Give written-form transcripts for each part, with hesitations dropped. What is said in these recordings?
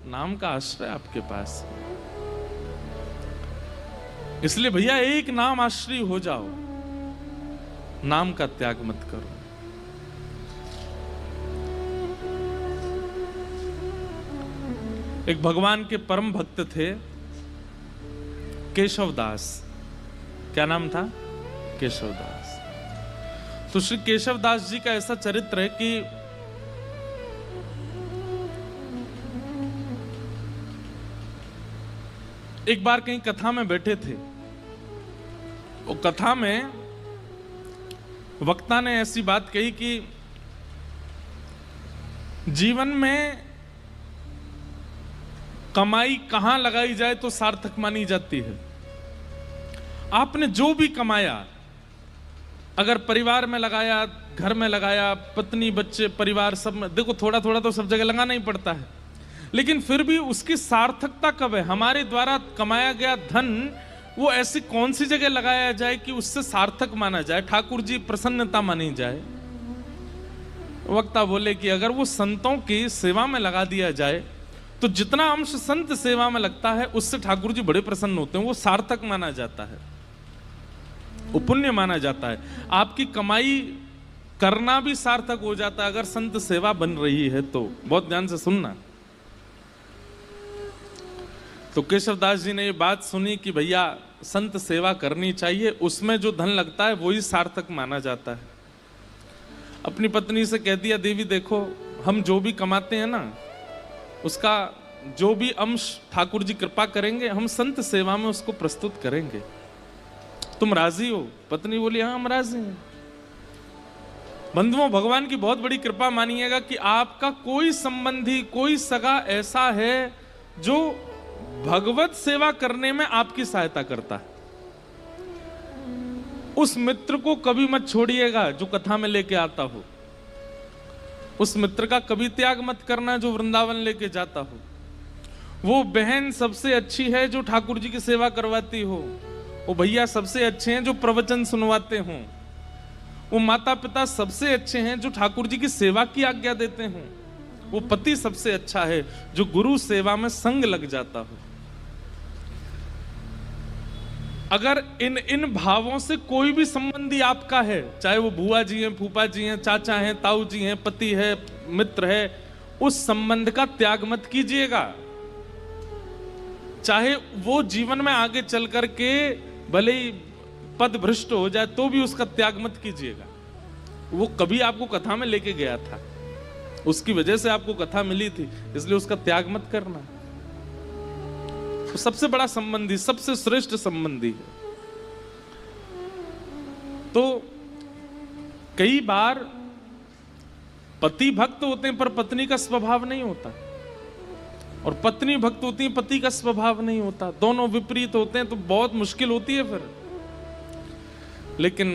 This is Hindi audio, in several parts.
नाम का आश्रय आपके पास है। इसलिए भैया एक नाम आश्रय हो जाओ, नाम का त्याग मत करो। एक भगवान के परम भक्त थे केशवदास। क्या नाम था? केशवदास। तो श्री केशवदास जी का ऐसा चरित्र है कि एक बार कहीं कथा में बैठे थे। वो कथा में वक्ता ने ऐसी बात कही कि जीवन में कमाई कहां लगाई जाए तो सार्थक मानी जाती है। आपने जो भी कमाया, अगर परिवार में लगाया, घर में लगाया, पत्नी बच्चे परिवार सब में, देखो थोड़ा थोड़ा तो सब जगह लगाना ही पड़ता है, लेकिन फिर भी उसकी सार्थकता कब है? हमारे द्वारा कमाया गया धन वो ऐसी कौन सी जगह लगाया जाए कि उससे सार्थक माना जाए, ठाकुर जी प्रसन्नता मानी जाए। वक्ता बोले कि अगर वो संतों की सेवा में लगा दिया जाए तो जितना अंश संत सेवा में लगता है उससे ठाकुर जी बड़े प्रसन्न होते हैं, वो सार्थक माना जाता है, वो पुण्य माना जाता है। आपकी कमाई करना भी सार्थक हो जाता है अगर संत सेवा बन रही है तो। बहुत ध्यान से सुनना। तो केशवदास जी ने ये बात सुनी कि भैया संत सेवा करनी चाहिए, उसमें जो धन लगता है वही सार्थक माना जाता है। अपनी पत्नी से कह दिया, देवी देखो हम जो भी कमाते हैं ना, उसका जो भी अंश ठाकुर जी कृपा करेंगे हम संत सेवा में उसको प्रस्तुत करेंगे, तुम राजी हो? पत्नी बोली हाँ हम राजी हैं। बंधुओं, भगवान की बहुत बड़ी कृपा मानिएगा कि आपका कोई संबंधी, कोई सगा ऐसा है जो भगवत सेवा करने में आपकी सहायता करता है। उस मित्र को कभी मत छोड़िएगा जो कथा में लेके आता हो। उस मित्र का कभी त्याग मत करना जो वृंदावन लेके जाता हो। वो बहन सबसे अच्छी है जो ठाकुर जी की सेवा करवाती हो। वो भैया सबसे अच्छे हैं जो प्रवचन सुनवाते हों। वो माता पिता सबसे अच्छे हैं जो ठाकुर जी की सेवा की आज्ञा देते हों। वो पति सबसे अच्छा है जो गुरु सेवा में संग लग जाता हो। अगर इन भावों से कोई भी संबंधी आपका है, चाहे वो बुआ जी हैं, फूफा जी हैं, चाचा हैं, ताऊ जी हैं, पति है, मित्र है, उस संबंध का त्याग मत कीजिएगा। चाहे वो जीवन में आगे चल करके भले ही पद भ्रष्ट हो जाए तो भी उसका त्याग मत कीजिएगा। वो कभी आपको कथा में लेके गया था, उसकी वजह से आपको कथा मिली थी, इसलिए उसका त्याग मत करना। तो सबसे बड़ा संबंधी, सबसे श्रेष्ठ संबंधी है। तो कई बार पति भक्त होते हैं पर पत्नी का स्वभाव नहीं होता, और पत्नी भक्त होती है, पति का स्वभाव नहीं होता। दोनों विपरीत होते हैं तो बहुत मुश्किल होती है फिर। लेकिन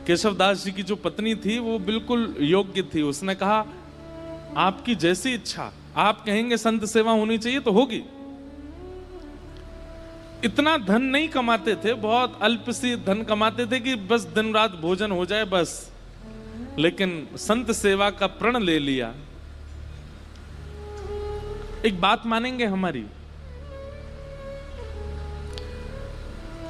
केशवदास जी की जो पत्नी थी वो बिल्कुल योग्य थी। उसने कहा आपकी जैसी इच्छा, आप कहेंगे संत सेवा होनी चाहिए तो होगी। इतना धन नहीं कमाते थे, बहुत अल्प सी धन कमाते थे कि बस दिन रात भोजन हो जाए बस, लेकिन संत सेवा का प्रण ले लिया। एक बात मानेंगे हमारी,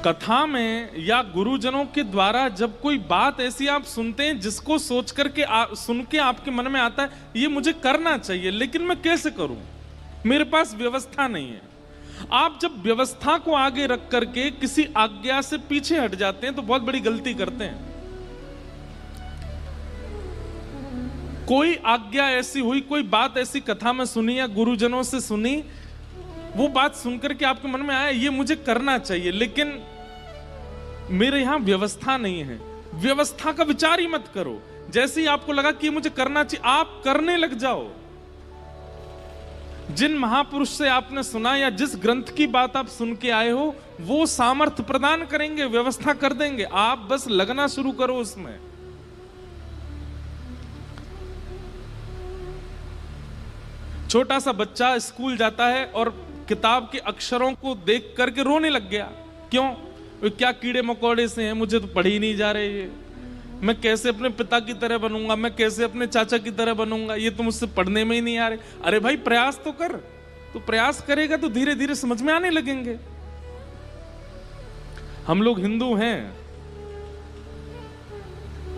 कथा में या गुरुजनों के द्वारा जब कोई बात ऐसी आप सुनते हैं जिसको सोच करके सुन के आपके मन में आता है ये मुझे करना चाहिए, लेकिन मैं कैसे करूं, मेरे पास व्यवस्था नहीं है। आप जब व्यवस्था को आगे रख करके किसी आज्ञा से पीछे हट जाते हैं तो बहुत बड़ी गलती करते हैं। कोई आज्ञा ऐसी हुई, कोई बात ऐसी कथा में सुनी या गुरुजनों से सुनी, वो बात सुनकर के आपके मन में आया ये मुझे करना चाहिए, लेकिन मेरे यहां व्यवस्था नहीं है। व्यवस्था का विचार ही मत करो। जैसे ही आपको लगा कि मुझे करना चाहिए, आप करने लग जाओ। जिन महापुरुष से आपने सुना या जिस ग्रंथ की बात आप सुन के आए हो वो सामर्थ्य प्रदान करेंगे, व्यवस्था कर देंगे, आप बस लगना शुरू करो उसमें। छोटा सा बच्चा स्कूल जाता है और किताब के अक्षरों को देख करके रोने लग गया। क्यों? क्या कीड़े मकोड़े से हैं, मुझे तो पढ़ ही नहीं जा रहे ये, मैं कैसे अपने पिता की तरह बनूंगा, मैं कैसे अपने चाचा की तरह बनूंगा, ये तो मुझसे पढ़ने में ही नहीं आ रहे। अरे भाई प्रयास तो कर, तो प्रयास करेगा तो धीरे धीरे समझ में आने लगेंगे। हम लोग हिंदू हैं,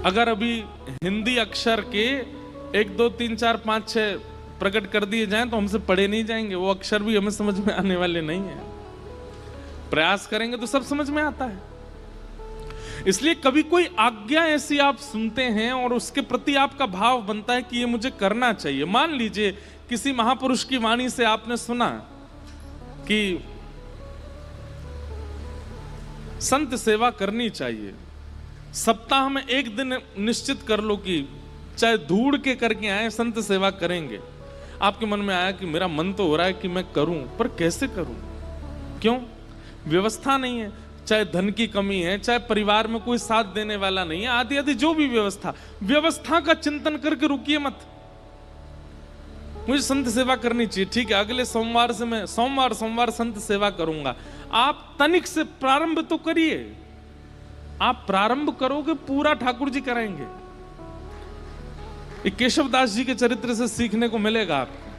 अगर अभी हिंदी अक्षर के 1 2 3 4 5 6 प्रकट कर दिए जाएं तो हमसे पढ़े नहीं जाएंगे, वो अक्षर भी हमें समझ में आने वाले नहीं है। प्रयास करेंगे तो सब समझ में आता है। इसलिए कभी कोई आज्ञा ऐसी आप सुनते हैं और उसके प्रति आपका भाव बनता है कि ये मुझे करना चाहिए। मान लीजिए किसी महापुरुष की वाणी से आपने सुना कि संत सेवा करनी चाहिए, सप्ताह में 1 दिन निश्चित कर लो कि चाहे ढूंढ के करके आए संत सेवा करेंगे। आपके मन में आया कि मेरा मन तो हो रहा है कि मैं करूं, पर कैसे करूं? क्यों? व्यवस्था नहीं है, चाहे धन की कमी है, चाहे परिवार में कोई साथ देने वाला नहीं है, आदि आदि जो भी व्यवस्था का चिंतन करके रुकिए मत। मुझे संत सेवा करनी चाहिए, ठीक है, अगले सोमवार से मैं सोमवार संत सेवा करूंगा। आप तनिक से प्रारंभ तो करिए। आप प्रारंभ करोगे, पूरा ठाकुर जी कराएंगे। केशवदास जी के चरित्र से सीखने को मिलेगा आपको।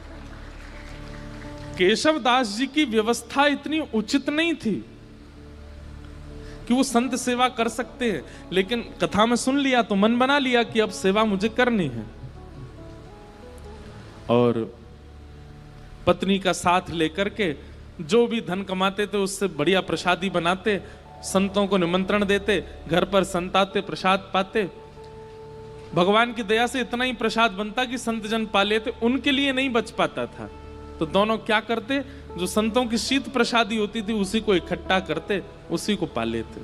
केशवदास जी की व्यवस्था इतनी उचित नहीं थी कि वो संत सेवा कर सकते हैं, लेकिन कथा में सुन लिया तो मन बना लिया कि अब सेवा मुझे करनी है, और पत्नी का साथ लेकर के जो भी धन कमाते थे उससे बढ़िया प्रसादी बनाते, संतों को निमंत्रण देते, घर पर संत आते, प्रसाद पाते। भगवान की दया से इतना ही प्रसाद बनता कि संत जन पा लेते, उनके लिए नहीं बच पाता था। तो दोनों क्या करते, जो संतों की शीत प्रसादी होती थी उसी को इकट्ठा करते, उसी को पा लेते।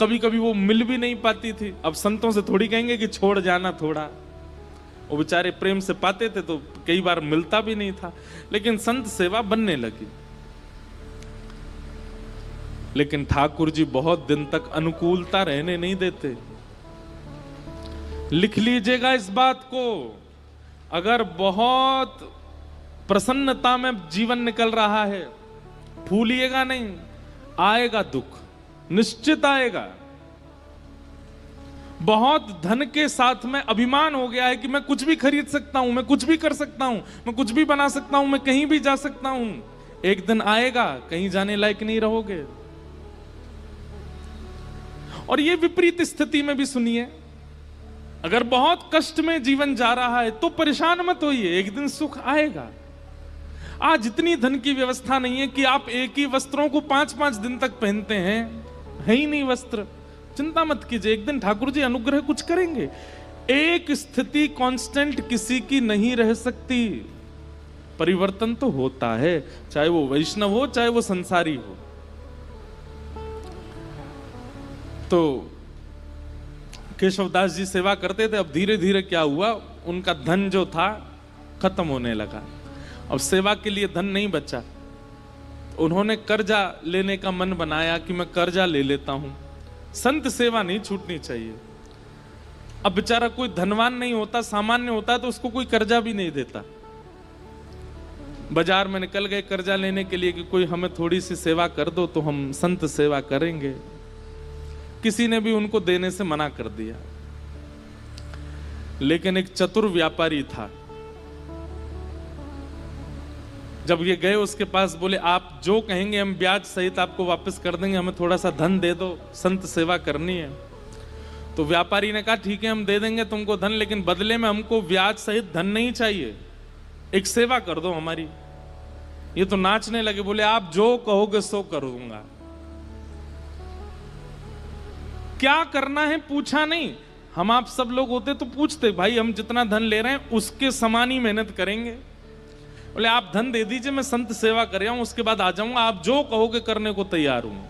कभी कभी वो मिल भी नहीं पाती थी, अब संतों से थोड़ी कहेंगे कि छोड़ जाना थोड़ा, वो बेचारे प्रेम से पाते थे तो कई बार मिलता भी नहीं था, लेकिन संत सेवा बनने लगी। लेकिन ठाकुर जी बहुत दिन तक अनुकूलता रहने नहीं देते। लिख लीजिएगा इस बात को, अगर बहुत प्रसन्नता में जीवन निकल रहा है, फूलिएगा नहीं, आएगा दुख, निश्चित आएगा। बहुत धन के साथ में अभिमान हो गया है कि मैं कुछ भी खरीद सकता हूं, मैं कुछ भी कर सकता हूं, मैं कुछ भी बना सकता हूं, मैं कहीं भी जा सकता हूं। एक दिन आएगा कहीं जाने लायक नहीं रहोगे। और ये विपरीत स्थिति में भी सुनिए, अगर बहुत कष्ट में जीवन जा रहा है तो परेशान मत होइए, एक दिन सुख आएगा। आज इतनी धन की व्यवस्था नहीं है कि आप एक ही वस्त्रों को 5-5 दिन तक पहनते हैं, है ही नहीं वस्त्र, चिंता मत कीजिए, एक दिन ठाकुर जी अनुग्रह कुछ करेंगे। एक स्थिति कांस्टेंट किसी की नहीं रह सकती, परिवर्तन तो होता है, चाहे वो वैष्णव हो चाहे वो संसारी हो। तो केशवदास जी सेवा करते थे, अब धीरे धीरे क्या हुआ, उनका धन जो था खत्म होने लगा, अब सेवा के लिए धन नहीं बचा। उन्होंने कर्जा लेने का मन बनाया कि मैं कर्जा ले लेता हूं, संत सेवा नहीं छूटनी चाहिए। अब बेचारा कोई धनवान नहीं होता, सामान्य होता तो उसको कोई कर्जा भी नहीं देता। बाजार में निकल गए कर्जा लेने के लिए कि कोई हमें थोड़ी सी सेवा कर दो तो हम संत सेवा करेंगे। किसी ने भी उनको देने से मना कर दिया। लेकिन एक चतुर व्यापारी था, जब ये गए उसके पास, बोले आप जो कहेंगे हम ब्याज सहित आपको वापस कर देंगे, हमें थोड़ा सा धन दे दो, संत सेवा करनी है। तो व्यापारी ने कहा ठीक है हम दे देंगे तुमको धन, लेकिन बदले में हमको ब्याज सहित धन नहीं चाहिए, एक सेवा कर दो हमारी। ये तो नाचने लगे, बोले आप जो कहोगे सो करूंगा। क्या करना है पूछा नहीं, हम आप सब लोग होते तो पूछते, भाई हम जितना धन ले रहे हैं उसके समान ही मेहनत करेंगे। बोले आप धन दे दीजिए, मैं संत सेवा कर रहा हूं, उसके बाद आ जाऊंगा, आप जो कहोगे करने को तैयार हूं।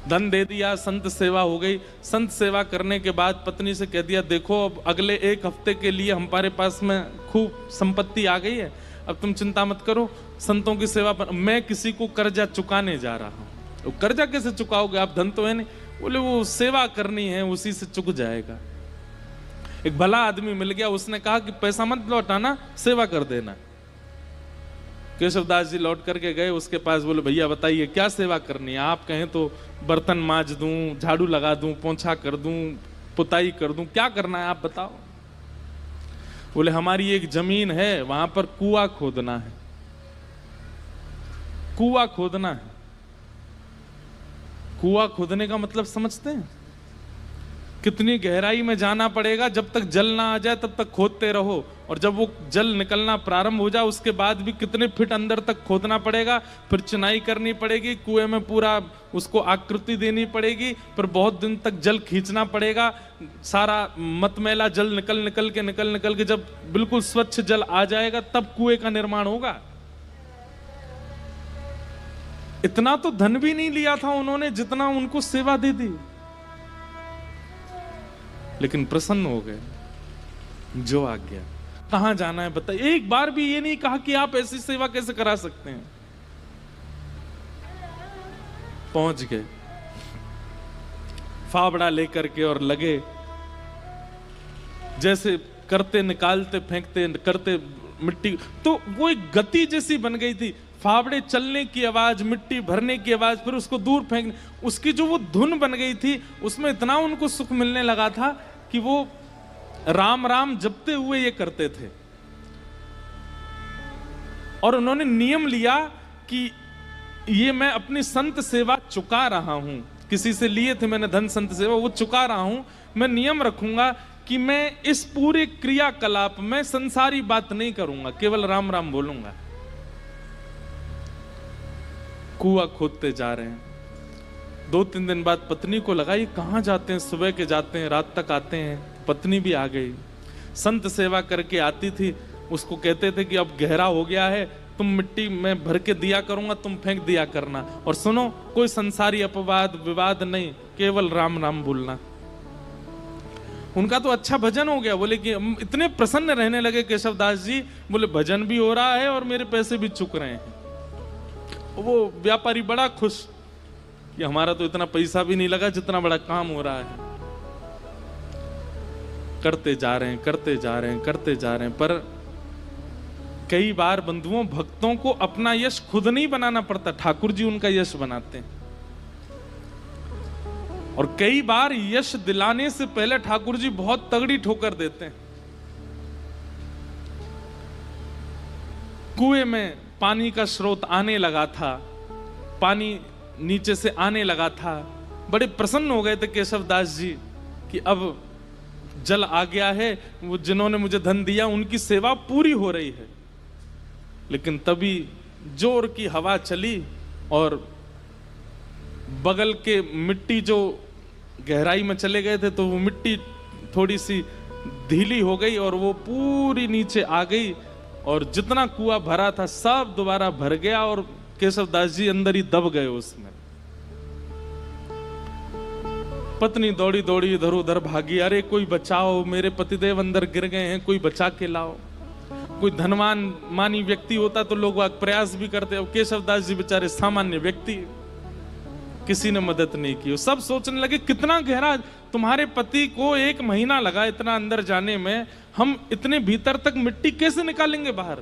धन दे दिया, संत सेवा हो गई। संत सेवा करने के बाद पत्नी से कह दिया देखो अब अगले 1 हफ्ते के लिए हमारे पास में खूब संपत्ति आ गई है, अब तुम चिंता मत करो, संतों की सेवा पर मैं किसी को कर्जा चुकाने जा रहा हूं। तो कर्जा कैसे चुकाओगे, आप धन तो है नहीं। बोले वो सेवा करनी है, उसी से चुक जाएगा। एक भला आदमी मिल गया, उसने कहा कि पैसा मत लौटाना, सेवा कर देना। केशवदास जी लौट करके गए उसके पास, बोले भैया बताइए क्या सेवा करनी है, आप कहें तो बर्तन मांज दूं, झाड़ू लगा दूं, पोंछा कर दूं, पुताई कर दूं, क्या करना है आप बताओ। बोले हमारी एक जमीन है, वहां पर कुआं खोदना है। कुआं खोदना है। कुआं खोदने का मतलब समझते हैं? कितनी गहराई में जाना पड़ेगा, जब तक जल ना आ जाए तब तक खोदते रहो, और जब वो जल निकलना प्रारंभ हो जाए उसके बाद भी कितने फीट अंदर तक खोदना पड़ेगा, फिर चुनाई करनी पड़ेगी, कुएं में पूरा उसको आकृति देनी पड़ेगी, फिर बहुत दिन तक जल खींचना पड़ेगा, सारा मतमैला जल निकल के जब बिल्कुल स्वच्छ जल आ जाएगा तब कुएं का निर्माण होगा। इतना तो धन भी नहीं लिया था उन्होंने जितना उनको सेवा दे दी, लेकिन प्रसन्न हो गए। जो आ गया, कहां जाना है बताइए। एक बार भी ये नहीं कहा कि आप ऐसी सेवा कैसे करा सकते हैं। पहुंच गए फावड़ा लेकर के और लगे, जैसे करते निकालते फेंकते करते मिट्टी, तो वो एक गति जैसी बन गई थी। फावड़े चलने की आवाज, मिट्टी भरने की आवाज, फिर उसको दूर फेंकने, उसकी जो वो धुन बन गई थी, उसमें इतना उनको सुख मिलने लगा था कि वो राम राम जपते हुए ये करते थे। और उन्होंने नियम लिया कि ये मैं अपनी संत सेवा चुका रहा हूं, किसी से लिए थे मैंने धन संत सेवा, वो चुका रहा हूं। मैं नियम रखूंगा कि मैं इस पूरे क्रियाकलाप में संसारी बात नहीं करूंगा, केवल राम राम बोलूंगा। कुआं खोदते जा रहे हैं। 2-3 दिन बाद पत्नी को लगा ये कहां जाते हैं, सुबह के जाते हैं रात तक आते हैं। पत्नी भी आ गई, संत सेवा करके आती थी। उसको कहते थे कि अब गहरा हो गया है, तुम मिट्टी में भर के दिया करूंगा, तुम फेंक दिया करना, और सुनो कोई संसारी अपवाद विवाद नहीं, केवल राम नाम बोलना। उनका तो अच्छा भजन हो गया। बोले कि इतने प्रसन्न रहने लगे केशवदास जी, बोले भजन भी हो रहा है और मेरे पैसे भी चुक रहे हैं। वो व्यापारी बड़ा खुश कि हमारा तो इतना पैसा भी नहीं लगा जितना बड़ा काम हो रहा है। करते जा रहे हैं, पर कई बार बंधुओं भक्तों को अपना यश खुद नहीं बनाना पड़ता, ठाकुर जी उनका यश बनाते हैं। और कई बार यश दिलाने से पहले ठाकुर जी बहुत तगड़ी ठोकर देते हैं। कुएं में पानी का स्रोत आने लगा था, पानी नीचे से आने लगा था। बड़े प्रसन्न हो गए थे केशवदास जी कि अब जल आ गया है, वो जिन्होंने मुझे धन दिया उनकी सेवा पूरी हो रही है। लेकिन तभी जोर की हवा चली और बगल के मिट्टी जो गहराई में चले गए थे, तो वो मिट्टी थोड़ी सी ढीली हो गई और वो पूरी नीचे आ गई, और जितना कुआं भरा था सब दोबारा भर गया और केशवदास जी अंदर ही दब गए उसमें। पत्नी दौड़ी दौड़ी इधर उधर भागी, अरे कोई बचाओ, मेरे पतिदेव अंदर गिर गए हैं, कोई बचा के लाओ। कोई धनवान मानी व्यक्ति होता तो लोग प्रयास भी करते, अब केशवदास जी बेचारे सामान्य व्यक्ति, किसी ने मदद नहीं की। सब सोचने लगे कितना गहरा, तुम्हारे पति को 1 महीना लगा इतना अंदर जाने में, हम इतने भीतर तक मिट्टी कैसे निकालेंगे बाहर।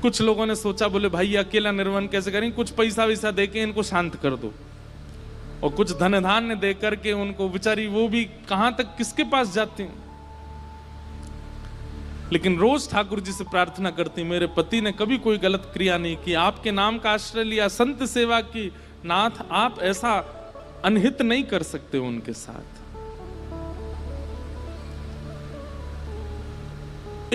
कुछ लोगों ने सोचा, बोले भाई अकेला निर्वहन कैसे करेंगे, कुछ पैसा वैसा देके इनको शांत कर दो, और कुछ धन धान्य दे करके उनको, बेचारी वो भी कहां तक किसके पास जाती हैं। लेकिन रोज ठाकुर जी से प्रार्थना करती, मेरे पति ने कभी कोई गलत क्रिया नहीं की, आपके नाम का आश्रय लिया, संत सेवा की, नाथ आप ऐसा अनहित नहीं कर सकते उनके साथ।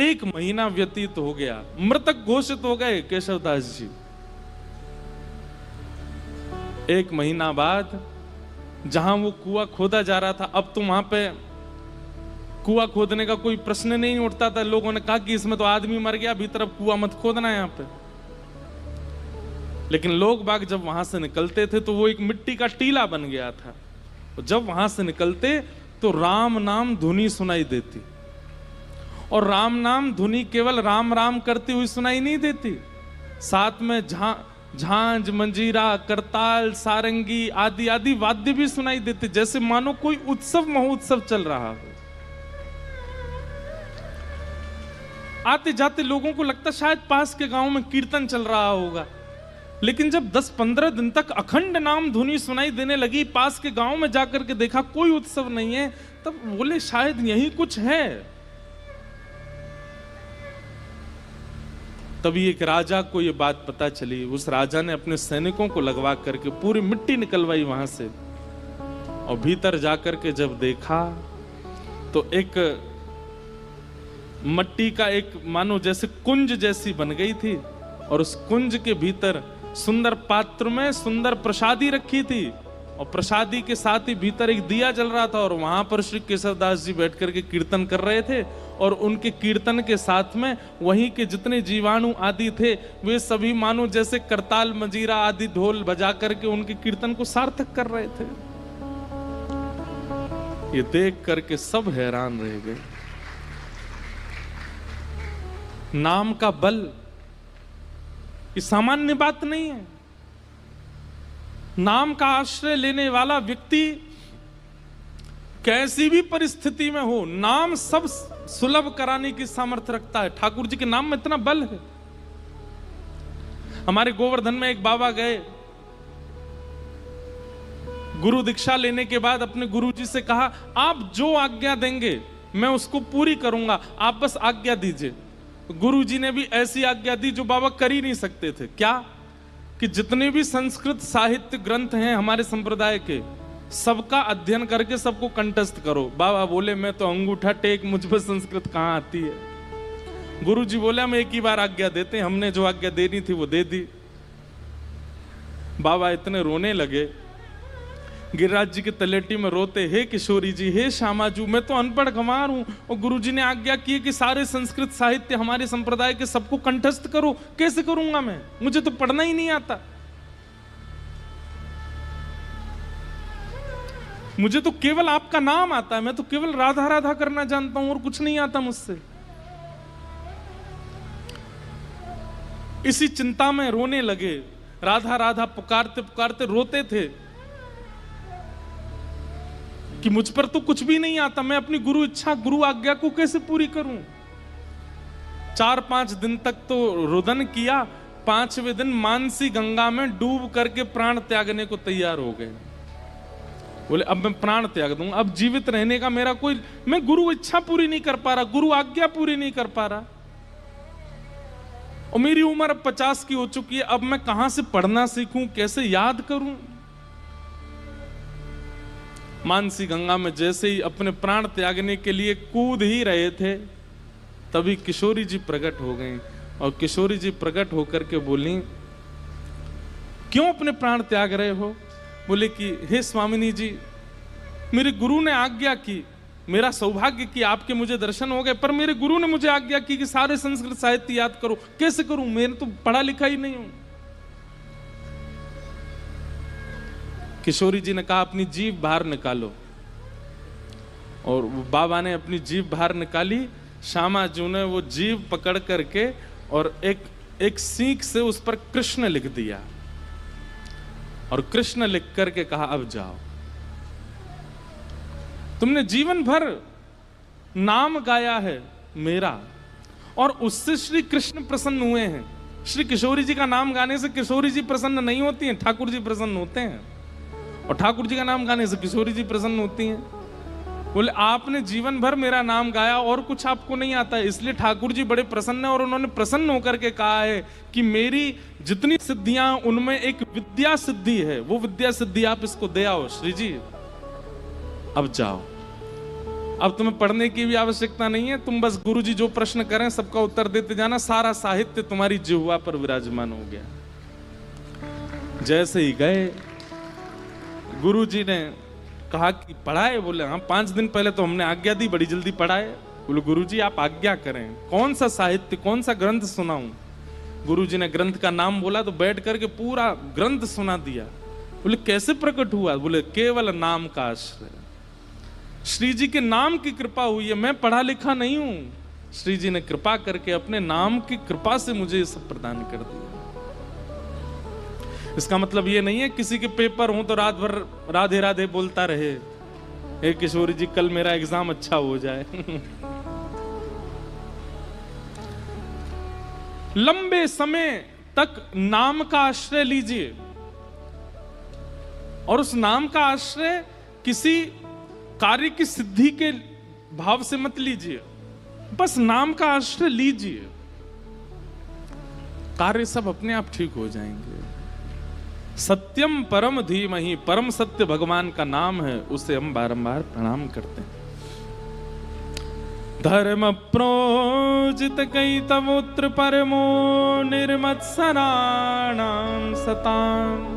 1 महीना व्यतीत हो गया, मृतक घोषित हो गए केशवदास जी। 1 महीना बाद जहां वो कुआं खोदा जा रहा था, अब तो वहां पे कुआं खोदने का कोई प्रश्न नहीं उठता था। लोगों ने कहा कि इसमें तो आदमी मर गया, भीतर अब कुआं मत खोदना यहां पे। लेकिन लोग बाग जब वहां से निकलते थे तो वो एक मिट्टी का टीला बन गया था। जब वहां से निकलते तो राम नाम धुनी सुनाई देती, और राम नाम धुनी केवल राम राम करती हुई सुनाई नहीं देती, साथ में झांझ, मंजीरा, करताल, सारंगी आदि आदि वाद्य भी सुनाई देते, जैसे मानो कोई उत्सव महोत्सव चल रहा हो। आते जाते लोगों को लगता शायद पास के गांव में कीर्तन चल रहा होगा। लेकिन जब 10-15 दिन तक अखंड नाम धुनी सुनाई देने लगी, पास के गांव में जाकर के देखा कोई उत्सव नहीं है, तब बोले शायद यही कुछ है। तभी एक राजा को ये बात पता चली। उस राजा ने अपने सैनिकों को लगवा करके पूरी मिट्टी निकलवाई वहां से, और भीतर जाकर के जब देखा तो एक मट्टी का एक मानो जैसे कुंज जैसी बन गई थी, और उस कुंज के भीतर सुंदर पात्र में सुंदर प्रसादी रखी थी, और प्रसादी के साथ ही भीतर एक दिया जल रहा था, और वहां पर श्री केशवदास जी बैठ करके कीर्तन कर रहे थे, और उनके कीर्तन के साथ में वहीं के जितने जीवाणु आदि थे वे सभी मानो जैसे करताल मंजीरा आदि ढोल बजा करके उनके कीर्तन को सार्थक कर रहे थे। ये देख करके सब हैरान रह गए। नाम का बल ये सामान्य बात नहीं है। नाम का आश्रय लेने वाला व्यक्ति कैसी भी परिस्थिति में हो, नाम सब सुलभ कराने की सामर्थ्य रखता है। ठाकुर जी के नाम में इतना बल है। हमारे गोवर्धन में एक बाबा गए, गुरु दीक्षा लेने के बाद अपने गुरु जी से कहा, आप जो आज्ञा देंगे मैं उसको पूरी करूंगा, आप बस आज्ञा दीजिए। गुरु जी ने भी ऐसी आज्ञा दी जो बाबा कर ही नहीं सकते थे। क्या? कि जितने भी संस्कृत साहित्य ग्रंथ हैं हमारे संप्रदाय के, सबका अध्ययन करके सबको कंठस्थ करो। बाबा बोले मैं तो अंगूठा टेक, मुझ पर संस्कृत कहां आती है। गुरु जी बोले हम एक ही बार आज्ञा देते हैं, हमने जो आज्ञा देनी थी वो दे दी। बाबा इतने रोने लगे, गिरिराज जी के तलेटी में रोते, हे किशोरी जी, हे श्यामाजू, मैं तो अनपढ़ गंवार हूं, और गुरु जी ने आज्ञा की कि सारे संस्कृत साहित्य हमारे संप्रदाय के सबको कंठस्थ करो। कैसे करूंगा मैं, मुझे तो पढ़ना ही नहीं आता, मुझे तो केवल आपका नाम आता है, मैं तो केवल राधा राधा करना जानता हूं और कुछ नहीं आता मुझसे। इसी चिंता में रोने लगे, राधा राधा पुकारते पुकारते रोते थे कि मुझ पर तो कुछ भी नहीं आता, मैं अपनी गुरु इच्छा गुरु आज्ञा को कैसे पूरी करूं। 4-5 दिन तक तो रुदन किया, 5वें दिन मानसी गंगा में डूब करके प्राण त्यागने को तैयार हो गए। बोले अब मैं प्राण त्याग दूंगा, अब जीवित रहने का मेरा कोई, मैं गुरु इच्छा पूरी नहीं कर पा रहा, गुरु आज्ञा पूरी नहीं कर पा रहा, और मेरी उम्र अब 50 की हो चुकी है, अब मैं कहां से पढ़ना सीखूं, कैसे याद करूं। मानसी गंगा में जैसे ही अपने प्राण त्यागने के लिए कूद ही रहे थे, तभी किशोरी जी प्रकट हो गई, और किशोरी जी प्रकट होकर के बोली, क्यों अपने प्राण त्याग रहे हो? बोले कि हे स्वामिनी जी, मेरे गुरु ने आज्ञा की, मेरा सौभाग्य कि आपके मुझे दर्शन हो गए, पर मेरे गुरु ने मुझे आज्ञा की कि सारे संस्कृत साहित्य याद करो, कैसे करूं, मैं तो पढ़ा लिखा ही नहीं हूं। किशोरी जी ने कहा अपनी जीभ बाहर निकालो, और बाबा ने अपनी जीभ बाहर निकाली। श्यामा जी ने वो जीभ पकड़ करके और एक सीख से उस पर कृष्ण लिख दिया, और कृष्ण लिख करके कहा अब जाओ, तुमने जीवन भर नाम गाया है मेरा, और उससे श्री कृष्ण प्रसन्न हुए हैं। श्री किशोरी जी का नाम गाने से किशोरी जी प्रसन्न नहीं होती हैं, ठाकुर जी प्रसन्न होते हैं, और ठाकुर जी का नाम गाने से किशोरी जी प्रसन्न होती हैं। बोले आपने जीवन भर मेरा नाम गाया और कुछ आपको नहीं आता है, इसलिए ठाकुर जी बड़े प्रसन्न हैं, और उन्होंने प्रसन्न होकर के कहा है कि मेरी जितनी सिद्धियां उनमें एक विद्या सिद्धि है, वो विद्या सिद्धि आप इसको दे आओ श्री जी, अब जाओ, अब तुम्हें पढ़ने की भी आवश्यकता नहीं है, तुम बस गुरु जी जो प्रश्न करें सबका उत्तर देते जाना, सारा साहित्य तुम्हारी जिह्वा पर विराजमान हो गया। जैसे ही गए, गुरु जी ने कहा कि पढ़ाए? बोले हाँ, 5 दिन पहले तो हमने आज्ञा दी, बड़ी जल्दी पढ़ाए। बोले गुरु जी आप आज्ञा करें, कौन सा साहित्य कौन सा ग्रंथ सुनाऊं? गुरु जी ने ग्रंथ का नाम बोला तो बैठ करके पूरा ग्रंथ सुना दिया। बोले कैसे प्रकट हुआ? बोले केवल नाम का आश्रय, श्री जी के नाम की कृपा हुई है, मैं पढ़ा लिखा नहीं हूं, श्री जी ने कृपा करके अपने नाम की कृपा से मुझे ये सब प्रदान कर दिया। इसका मतलब ये नहीं है किसी के पेपर हो तो रात भर राधे राधे बोलता रहे, हे किशोरी जी कल मेरा एग्जाम अच्छा हो जाए। लंबे समय तक नाम का आश्रय लीजिए, और उस नाम का आश्रय किसी कार्य की सिद्धि के भाव से मत लीजिए, बस नाम का आश्रय लीजिए, कार्य सब अपने आप ठीक हो जाएंगे। सत्यम परम धीमहि, परम सत्य भगवान का नाम है, उसे हम बारंबार प्रणाम करते हैं। धर्म प्रोजित कई तवोत्र परमो निर्मत्सराणां सतां,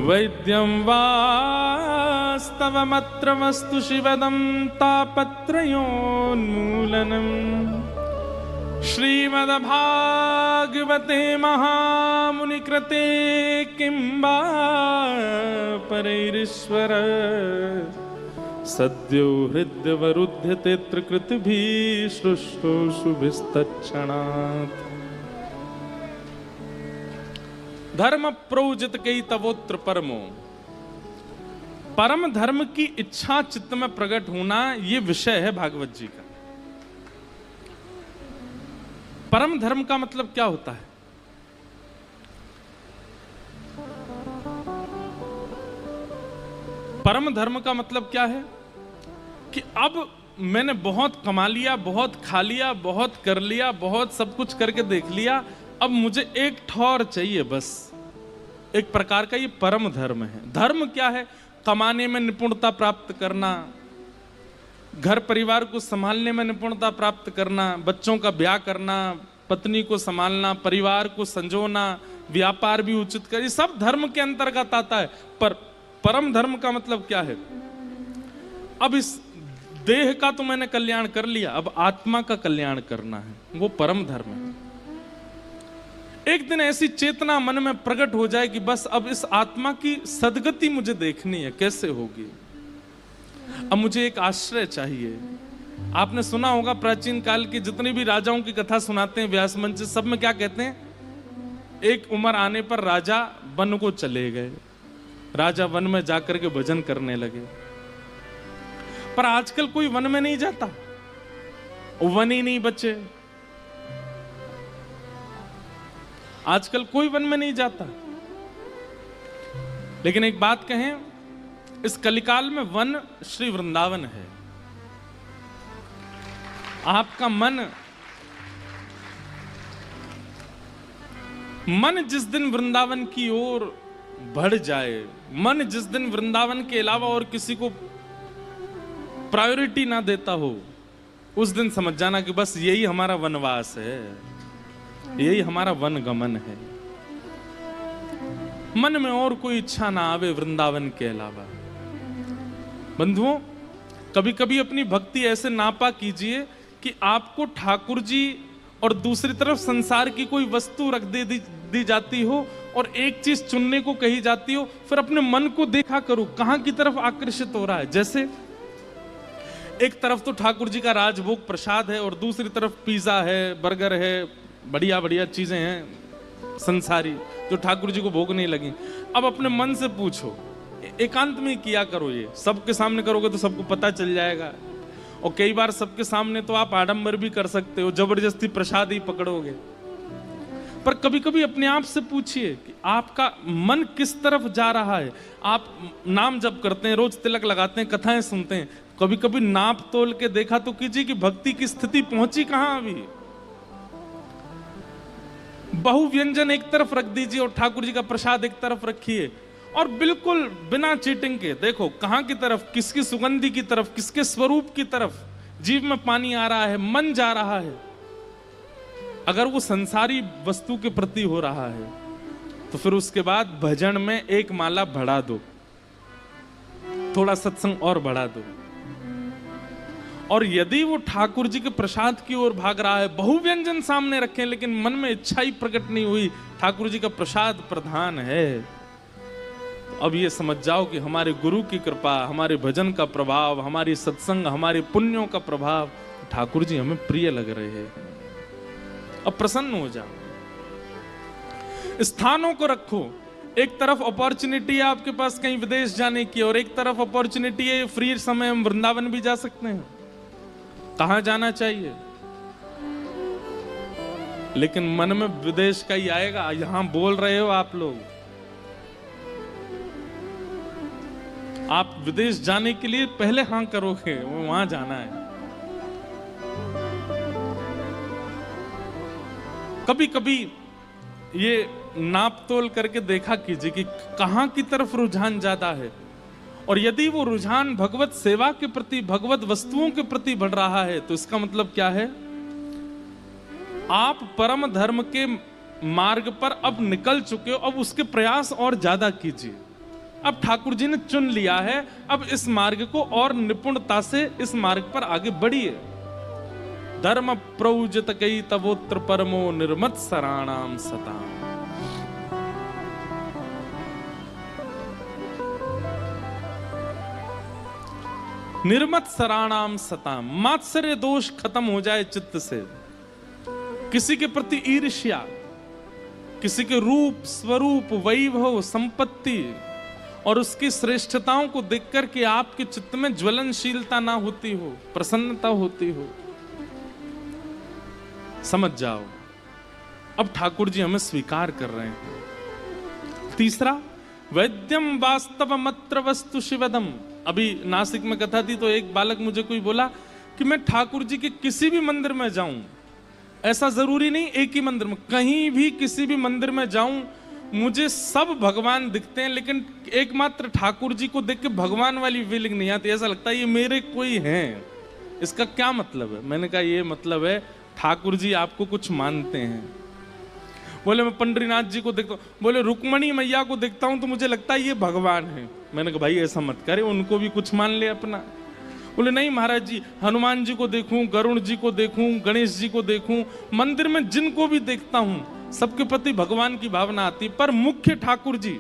वैद्यं वास्तवमत्र वस्तु शिवदं तापत्रयोन्मूलनम्। श्रीमद्भागवते महामुनिकृते किं वा परैरीश्वर, सद्यो हृद्यवरुध्यते त्रिकृतिभिः शुश्रूषुभिस्तत्क्षणात्। धर्म प्रोजित कई तवोत्र परमो, परम धर्म की इच्छा चित्त में प्रकट होना, ये विषय है भागवत जी का। परम धर्म का मतलब क्या होता है? परम धर्म का मतलब क्या है कि अब मैंने बहुत कमा लिया, बहुत खा लिया, बहुत कर लिया, बहुत सब कुछ करके देख लिया, अब मुझे एक ठौर चाहिए बस। एक प्रकार का ये परम धर्म है। धर्म क्या है? कमाने में निपुणता प्राप्त करना, घर परिवार को संभालने में निपुणता प्राप्त करना, बच्चों का ब्याह करना, पत्नी को संभालना, परिवार को संजोना, व्यापार भी उचित कर, ये सब धर्म के अंतर्गत आता है। पर परम धर्म का मतलब क्या है? अब इस देह का तो मैंने कल्याण कर लिया, अब आत्मा का कल्याण करना है, वो परम धर्म है। एक दिन ऐसी चेतना मन में प्रकट हो जाए कि बस अब इस आत्मा की सदगति मुझे देखनी है, कैसे होगी? अब मुझे एक आश्रय चाहिए। आपने सुना होगा प्राचीन काल की जितनी भी राजाओं की कथा सुनाते हैं व्यास मंच, सब में क्या कहते हैं? एक उम्र आने पर राजा वन को चले गए, राजा वन में जाकर के भजन करने लगे। पर आजकल कोई वन में नहीं जाता, वन ही नहीं बचे। आजकल कोई वन में नहीं जाता। लेकिन एक बात कहें, इस कलिकाल में वन श्री वृंदावन है। आपका मन जिस दिन वृंदावन की ओर बढ़ जाए, मन जिस दिन वृंदावन के अलावा और किसी को प्रायोरिटी ना देता हो, उस दिन समझ जाना कि बस यही हमारा वनवास है, यही हमारा वन गमन है। मन में और कोई इच्छा ना आवे वृंदावन के अलावा। बंधुओं, कभी कभी अपनी भक्ति ऐसे नापा कीजिए कि आपको ठाकुर जी और दूसरी तरफ संसार की कोई वस्तु रख दी जाती हो और एक चीज चुनने को कही जाती हो, फिर अपने मन को देखा करो कहां की तरफ आकर्षित हो रहा है। जैसे एक तरफ तो ठाकुर जी का राजभोग प्रसाद है और दूसरी तरफ पिज्जा है, बर्गर है, बढ़िया बढ़िया चीजें हैं संसारी जो ठाकुर जी को भोग नहीं लगी। अब अपने मन से पूछो, एकांत में किया करो, ये सबके सामने करोगे तो सबको पता चल जाएगा। और कई बार सबके सामने तो आप आडंबर भी कर सकते हो, जबरदस्ती प्रसाद ही पकड़ोगे। पर कभी कभी अपने आप से पूछिए कि आपका मन किस तरफ जा रहा है। आप नाम जप करते हैं, रोज तिलक लगाते हैं, कथाएं सुनते हैं, कभी कभी नाप तोल के देखा तो कीजिए कि भक्ति की स्थिति पहुंची कहां अभी। बहु व्यंजन एक तरफ रख दीजिए और ठाकुर जी का प्रसाद एक तरफ रखिए, और बिल्कुल बिना चीटिंग के देखो कहां की तरफ, किसकी सुगंधि की तरफ, किसके स्वरूप की तरफ जीव में पानी आ रहा है, मन जा रहा है। अगर वो संसारी वस्तु के प्रति हो रहा है तो फिर उसके बाद भजन में एक माला बढ़ा दो, थोड़ा सत्संग और बढ़ा दो। और यदि वो ठाकुर जी के प्रसाद की ओर भाग रहा है, बहुव्यंजन सामने रखें लेकिन मन में इच्छा ही प्रकट नहीं हुई, ठाकुर जी का प्रसाद प्रधान है, अब ये समझ जाओ कि हमारे गुरु की कृपा, हमारे भजन का प्रभाव, हमारी सत्संग, हमारे पुण्यों का प्रभाव, ठाकुर जी हमें प्रिय लग रहे हैं। अब प्रसन्न हो जाओ, स्थानों को रखो। एक तरफ अपॉर्चुनिटी है आपके पास कहीं विदेश जाने की, और एक तरफ अपॉर्चुनिटी है फ्री समय हम वृंदावन भी जा सकते हैं। कहां जाना चाहिए? लेकिन मन में विदेश का ही आएगा। यहां बोल रहे हो आप लोग, आप विदेश जाने के लिए पहले हाँ करोगे, वहां जाना है। कभी कभी ये नाप तोल करके देखा कीजिए कि कहां की तरफ रुझान ज्यादा है, और यदि वो रुझान भगवत सेवा के प्रति, भगवत वस्तुओं के प्रति बढ़ रहा है, तो इसका मतलब क्या है? आप परम धर्म के मार्ग पर अब निकल चुके हो, अब उसके प्रयास और ज्यादा कीजिए। अब ठाकुर जी ने चुन लिया है, अब इस मार्ग को और निपुणता से इस मार्ग पर आगे बढ़िए। धर्म प्रौजत कई तवोत्र परमो निर्मत सराणाम सताम। निर्मत सराणाम सताम, मात्सर्य दोष खत्म हो जाए चित्त से। किसी के प्रति ईर्ष्या, किसी के रूप, स्वरूप, वैभव, संपत्ति और उसकी श्रेष्ठताओं को देखकर के आपके चित्त में ज्वलनशीलता ना होती हो, प्रसन्नता होती हो, समझ जाओ अब ठाकुर जी हमें स्वीकार कर रहे हैं। तीसरा, वैद्यम वास्तव मत्र वस्तु शिवदम। अभी नासिक में कथा थी तो एक बालक मुझे कोई बोला कि मैं ठाकुर जी के किसी भी मंदिर में जाऊं, ऐसा जरूरी नहीं एक ही मंदिर में, कहीं भी किसी भी मंदिर में जाऊं मुझे सब भगवान दिखते हैं, लेकिन एकमात्र ठाकुर जी को देख के भगवान वाली फीलिंग नहीं आती, ऐसा लगता है ये मेरे कोई हैं। इसका क्या मतलब है? मैंने कहा ये मतलब है ठाकुर जी आपको कुछ मानते हैं। बोले मैं पंडरीनाथ जी को देखता हूँ, बोले रुक्मणी मैया को देखता हूं तो मुझे लगता है ये भगवान है। मैंने कहा भाई ऐसा मत करे, उनको भी कुछ मान ले अपना। बोले नहीं महाराज जी, हनुमान जी को देखूं, गरुण जी को देखूं, गणेश जी को देखूं, मंदिर में जिनको भी देखता हूं सबके प्रति भगवान की भावना आती, पर मुख्य ठाकुर जी,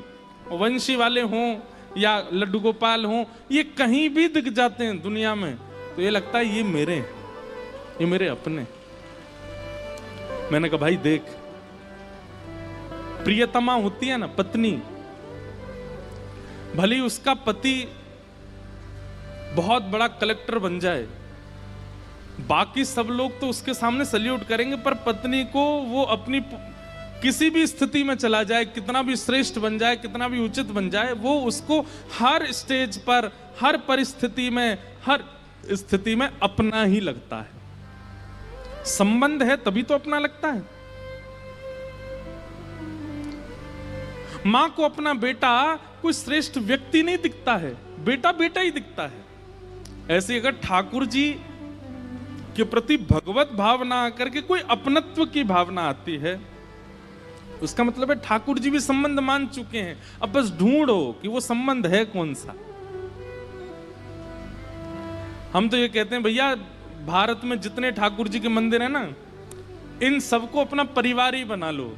वंशी वाले हों या लड्डू गोपाल हों, ये कहीं भी दिख जाते हैं दुनिया में तो ये लगता है ये मेरे, ये मेरे अपने। मैंने कहा भाई देख, प्रियतमा होती है ना पत्नी, भले उसका पति बहुत बड़ा कलेक्टर बन जाए, बाकी सब लोग तो उसके सामने सल्यूट करेंगे, पर पत्नी को वो अपनी किसी भी स्थिति में चला जाए, कितना भी श्रेष्ठ बन जाए, कितना भी उचित बन जाए, वो उसको हर स्टेज पर, हर परिस्थिति में, हर स्थिति में अपना ही लगता है। संबंध है तभी तो अपना लगता है। मां को अपना बेटा कोई श्रेष्ठ व्यक्ति नहीं दिखता है, बेटा बेटा ही दिखता है। ऐसे अगर ठाकुर जी के प्रति भगवत भावना आकर के कोई अपनत्व की भावना आती है, उसका मतलब है ठाकुर जी भी संबंध मान चुके हैं, अब बस ढूंढो कि वो संबंध है कौन सा। हम तो ये कहते हैं भैया भारत में जितने ठाकुर जी के मंदिर हैं ना, इन सबको अपना परिवार ही बना लो।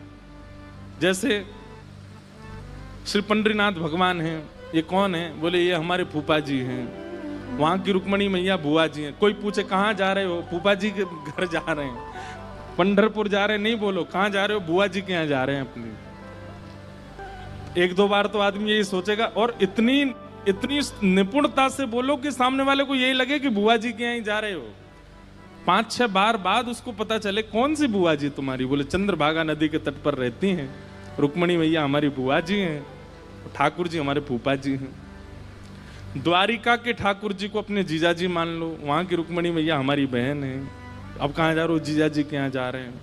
जैसे श्री पंडरीनाथ भगवान हैं, ये कौन है? बोले ये हमारे फूफा जी हैं। वहां की रुक्मणी मैया बुआ जी हैं। कोई पूछे कहाँ जा रहे हो? फूफा जी के घर जा रहे हैं। पंढरपुर जा रहे हैं नहीं बोलो, कहाँ जा रहे हो? बुआ जी के यहाँ जा रहे हैं अपनी। एक दो बार तो आदमी यही सोचेगा, और इतनी निपुणता से बोलो कि सामने वाले को यही लगे कि बुआ जी के यहाँ ही जा रहे हो। 5-6 बार बाद उसको पता चले कौन सी बुआ जी तुम्हारी? बोले चंद्रभागा नदी के तट पर रहती हैं, रुक्मणी मैया हमारी बुआ जी हैं, ठाकुर जी हमारे फूफा जी हैं। द्वारिका के ठाकुर जी को अपने जीजा जी मान लो, वहां की रुक्मणी मैया हमारी बहन है। अब कहाँ जा रहे हो? जीजा जी के यहाँ जा रहे हैं।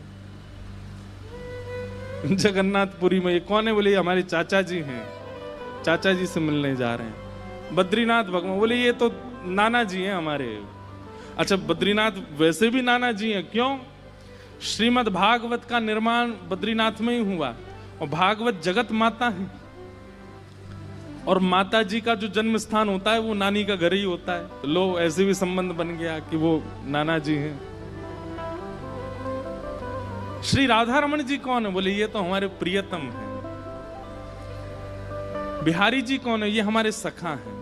जगन्नाथपुरी में ये कौन है? बोले ये हमारे चाचा जी हैं, चाचा जी से मिलने जा रहे हैं। बद्रीनाथ भगवान, बोले ये तो नाना जी हैं हमारे। अच्छा बद्रीनाथ वैसे भी नाना जी हैं, क्यों? श्रीमद् भागवत का निर्माण बद्रीनाथ में ही हुआ, और भागवत जगत माता है, और माता जी का जो जन्म स्थान होता है वो नानी का घर ही होता है। तो लो ऐसे भी संबंध बन गया कि वो नाना जी हैं। श्री राधा रमन जी कौन है? बोले ये तो हमारे प्रियतम हैं। बिहारी जी कौन है? ये हमारे सखा हैं।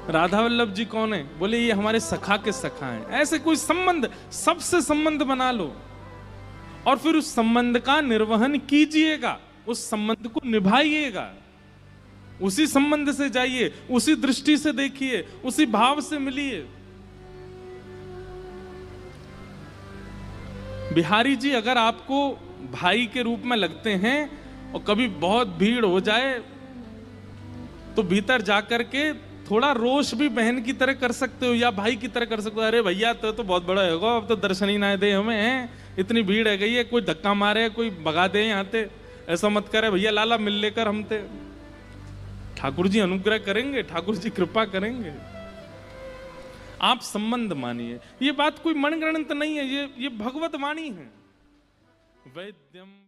राधा वल्लभ जी कौन है? बोले ये हमारे सखा के सखा हैं। ऐसे कोई संबंध, सबसे संबंध बना लो और फिर उस संबंध का निर्वहन कीजिएगा, उस संबंध को निभाइएगा, उसी संबंध से जाइए, उसी दृष्टि से देखिए, उसी भाव से मिलिए। बिहारी जी अगर आपको भाई के रूप में लगते हैं और कभी बहुत भीड़ हो जाए तो भीतर जाकर के थोड़ा रोष भी बहन की तरह कर सकते हो या भाई की तरह कर सकते हो। अरे भैया तो बहुत बड़ा होगा, अब तो दर्शन ही ना दे हमें, इतनी भीड़ है गई है, कोई धक्का मारे कोई भगा दे यहाँ ते, ऐसा मत करे भैया, लाला मिल लेकर हम ते। ठाकुर जी अनुग्रह करेंगे, ठाकुर जी कृपा करेंगे। आप संबंध मानिए, ये बात कोई मनगणंत नहीं है, ये भगवत वाणी है। वैद्यम